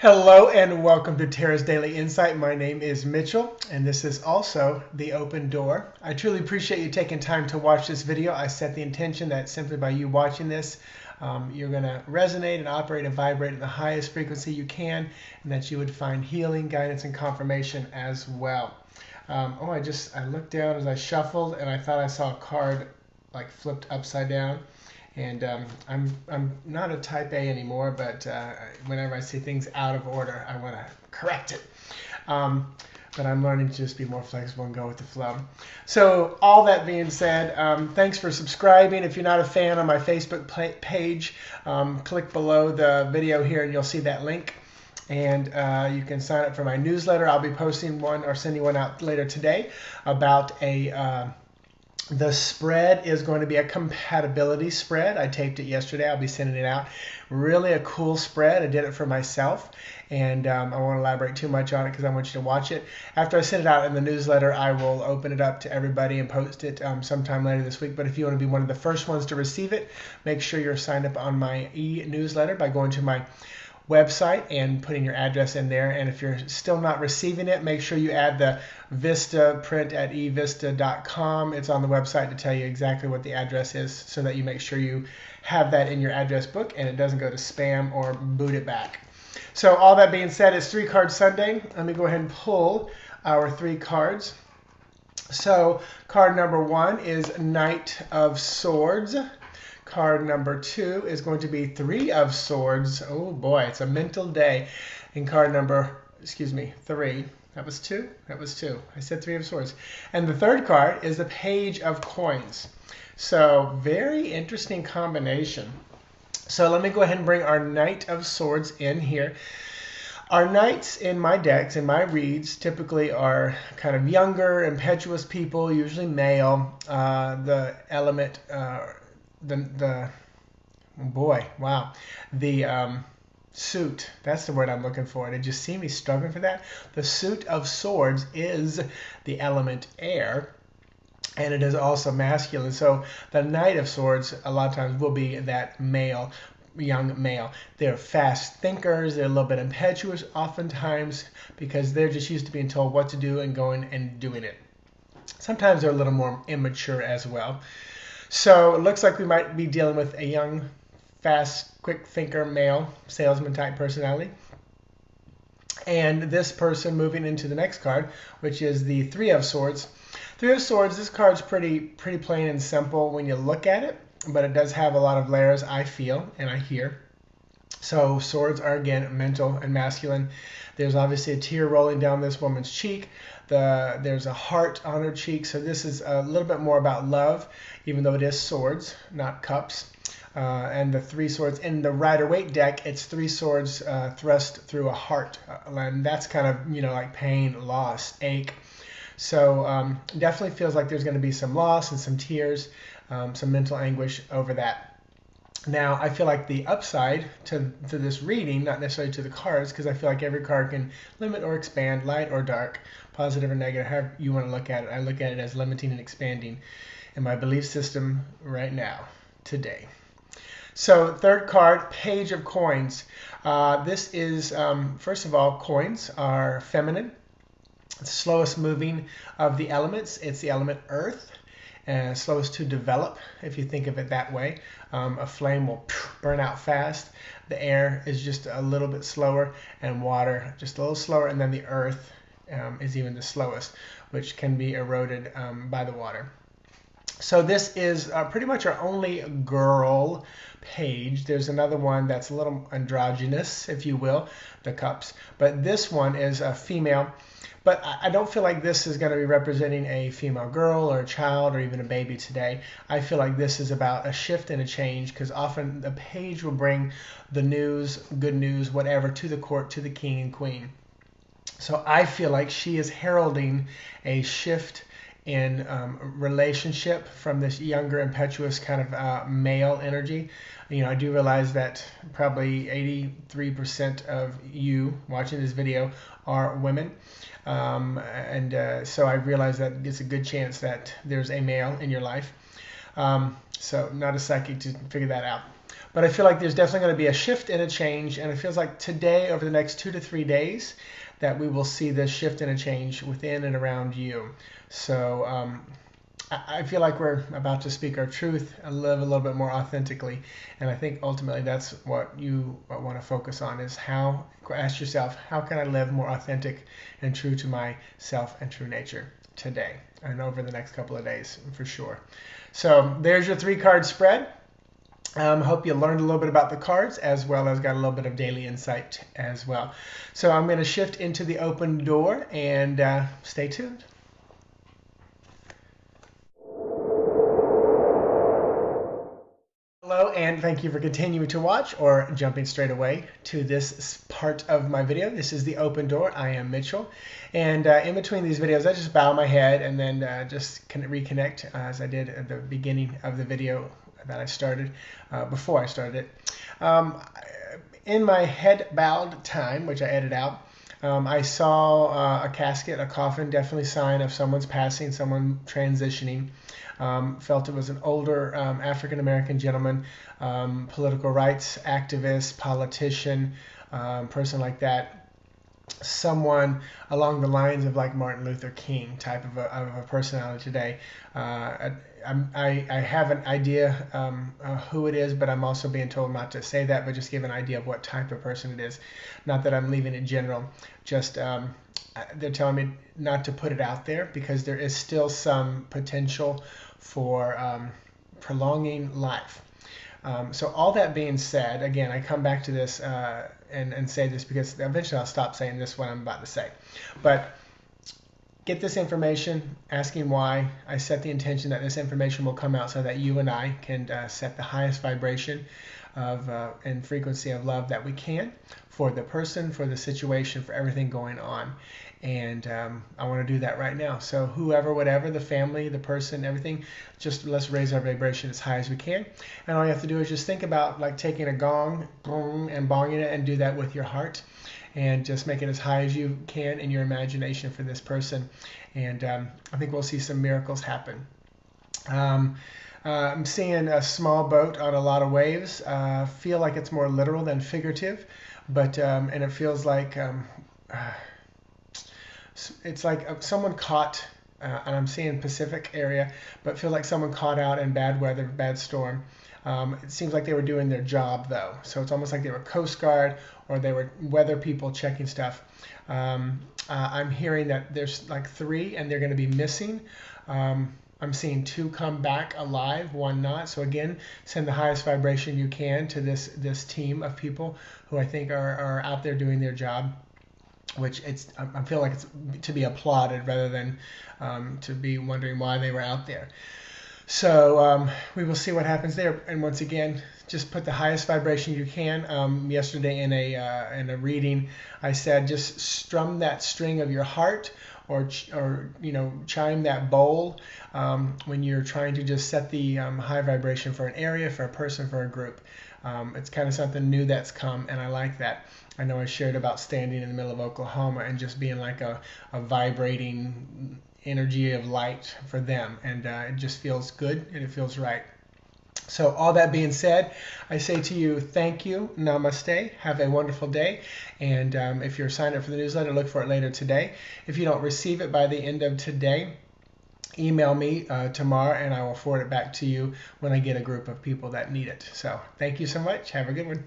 Hello and welcome to Tara's Daily Insight. My name is Mitchell and this is also The Open Door. I truly appreciate you taking time to watch this video. I set the intention that simply by you watching this, you're going to resonate and operate and vibrate at the highest frequency you can, and that you would find healing, guidance, and confirmation as well. I looked down as I shuffled and I thought I saw a card like flipped upside down. And I'm not a type A anymore, but whenever I see things out of order, I want to correct it. But I'm learning to just be more flexible and go with the flow. So all that being said, thanks for subscribing. If you're not a fan on my Facebook page, click below the video here and you'll see that link. And you can sign up for my newsletter. I'll be posting one or sending one out later today about the spread is going to be a compatibility spread. I taped it yesterday. I'll be sending it out. Really a cool spread. I did it for myself, and I won't elaborate too much on it because I want you to watch it. After I send it out in the newsletter, I will open it up to everybody and post it sometime later this week. But if you want to be one of the first ones to receive it, make sure you're signed up on my e-newsletter by going to my website and putting your address in there. And if you're still not receiving it, make sure you add the Vista print at evista.com. It's on the website to tell you exactly what the address is, so that you make sure you have that in your address book and it doesn't go to spam or boot it back. So all that being said, it's 3-card Sunday. Let me go ahead and pull our 3 cards. So card number 1 is Knight of Swords. Card number 2 is going to be 3 of Swords. Oh boy, it's a mental day. And card number, 3. That was 2? That was 2. I said 3 of Swords. And the third card is the Page of Coins. So very interesting combination. So let me go ahead and bring our Knight of Swords in here. Our knights in my decks, in my reads, typically are kind of younger, impetuous people, usually male. The element... the suit, that's the word I'm looking for. Did you see me struggling for that? The suit of swords is the element air, and it is also masculine. So the Knight of Swords a lot of times will be that male, young male. They're fast thinkers. They're a little bit impetuous oftentimes because they're just used to being told what to do and going and doing it. Sometimes they're a little more immature as well. So it looks like we might be dealing with a young, fast, quick thinker, male, salesman type personality. And this person moving into the next card, which is the 3 of Swords. 3 of Swords, this card's pretty plain and simple when you look at it, but it does have a lot of layers, I feel and I hear. So swords are, again, mental and masculine. There's obviously a tear rolling down this woman's cheek. There's a heart on her cheek. So this is a little bit more about love, even though it is swords, not cups. And the 3 swords in the Rider-Waite deck, it's 3 swords thrust through a heart. And that's kind of, like pain, loss, ache. So definitely feels like there's going to be some loss and some tears, some mental anguish over that. Now, I feel like the upside to this reading, not necessarily to the cards, because I feel like every card can limit or expand, light or dark, positive or negative, however you want to look at it. I look at it as limiting and expanding in my belief system right now, today. So third card, Page of Coins. This is, first of all, coins are feminine. It's the slowest moving of the elements. It's the element Earth. Slowest to develop, if you think of it that way. A flame will burn out fast. The air is just a little bit slower, and water just a little slower, and then the earth is even the slowest, which can be eroded by the water. So this is pretty much our only girl page. There's another one that's a little androgynous, if you will, the cups. But this one is a female. But I don't feel like this is going to be representing a female girl or a child or even a baby today. I feel like this is about a shift and a change, because often the page will bring the news, good news, whatever, to the court, to the king and queen. So I feel like she is heralding a shift in relationship from this younger, impetuous kind of male energy. I do realize that probably 83% of you watching this video are women. So I realize that it's a good chance that there's a male in your life. So not a psychic to figure that out. But I feel like there's definitely going to be a shift and a change, and it feels like today, over the next 2 to 3 days, that we will see this shift and a change within and around you. So I feel like we're about to speak our truth and live a little bit more authentically. And I think ultimately that's what you want to focus on, is how, ask yourself, how can I live more authentic and true to myself and true nature today and over the next couple of days for sure. So there's your 3-card spread. Hope you learned a little bit about the cards, as well as got a little bit of daily insight as well. So I'm going to shift into the open door, and stay tuned. Hello, and thank you for continuing to watch or jumping straight away to this part of my video. This is the open door. I am Mitchell, and in between these videos I just bow my head and then just reconnect as I did at the beginning of the video that I started before I started it. In my head bowed time, which I edit out, I saw a casket, a coffin, definitely sign of someone's passing, someone transitioning. Felt it was an older African-American gentleman, political rights activist, politician, person like that. Someone along the lines of like Martin Luther King type of a personality today. I have an idea who it is, but I'm also being told not to say that, but just give an idea of what type of person it is. Not that I'm leaving it general, just they're telling me not to put it out there because there is still some potential for prolonging life. So all that being said, again, I come back to this and say this because eventually I'll stop saying this what I'm about to say. But get this information, asking why. I set the intention that this information will come out so that you and I can set the highest vibration of and frequency of love that we can for the person, for the situation, for everything going on. And I want to do that right now. So whoever, whatever, the family, the person, everything, just let's raise our vibration as high as we can. And all you have to do is just think about like taking a gong, boom, and bonging it, and do that with your heart. And just make it as high as you can in your imagination for this person. And I think we'll see some miracles happen. I'm seeing a small boat on a lot of waves. Feel like it's more literal than figurative, but and it feels like it's like someone caught, and I'm seeing Pacific area, but feel like someone caught out in bad weather, bad storm. It seems like they were doing their job though, so it's almost like they were Coast Guard or they were weather people checking stuff. I'm hearing that there's like 3 and they're going to be missing. I'm seeing 2 come back alive, 1 not. So again, send the highest vibration you can to this team of people who I think are out there doing their job, which I feel like it's to be applauded rather than to be wondering why they were out there. So we will see what happens there. And once again, just put the highest vibration you can. Yesterday in a reading, I said just strum that string of your heart, or you know, chime that bowl when you're trying to just set the high vibration for an area, for a person, for a group. It's kind of something new that's come, and I like that. I know I shared about standing in the middle of Oklahoma and just being like a vibrating energy of light for them, and it just feels good and it feels right. So all that being said, I say to you, thank you, namaste, have a wonderful day, and if you're signed up for the newsletter, look for it later today. If you don't receive it by the end of today, email me tomorrow and I will forward it back to you when I get a group of people that need it. So thank you so much. Have a good one.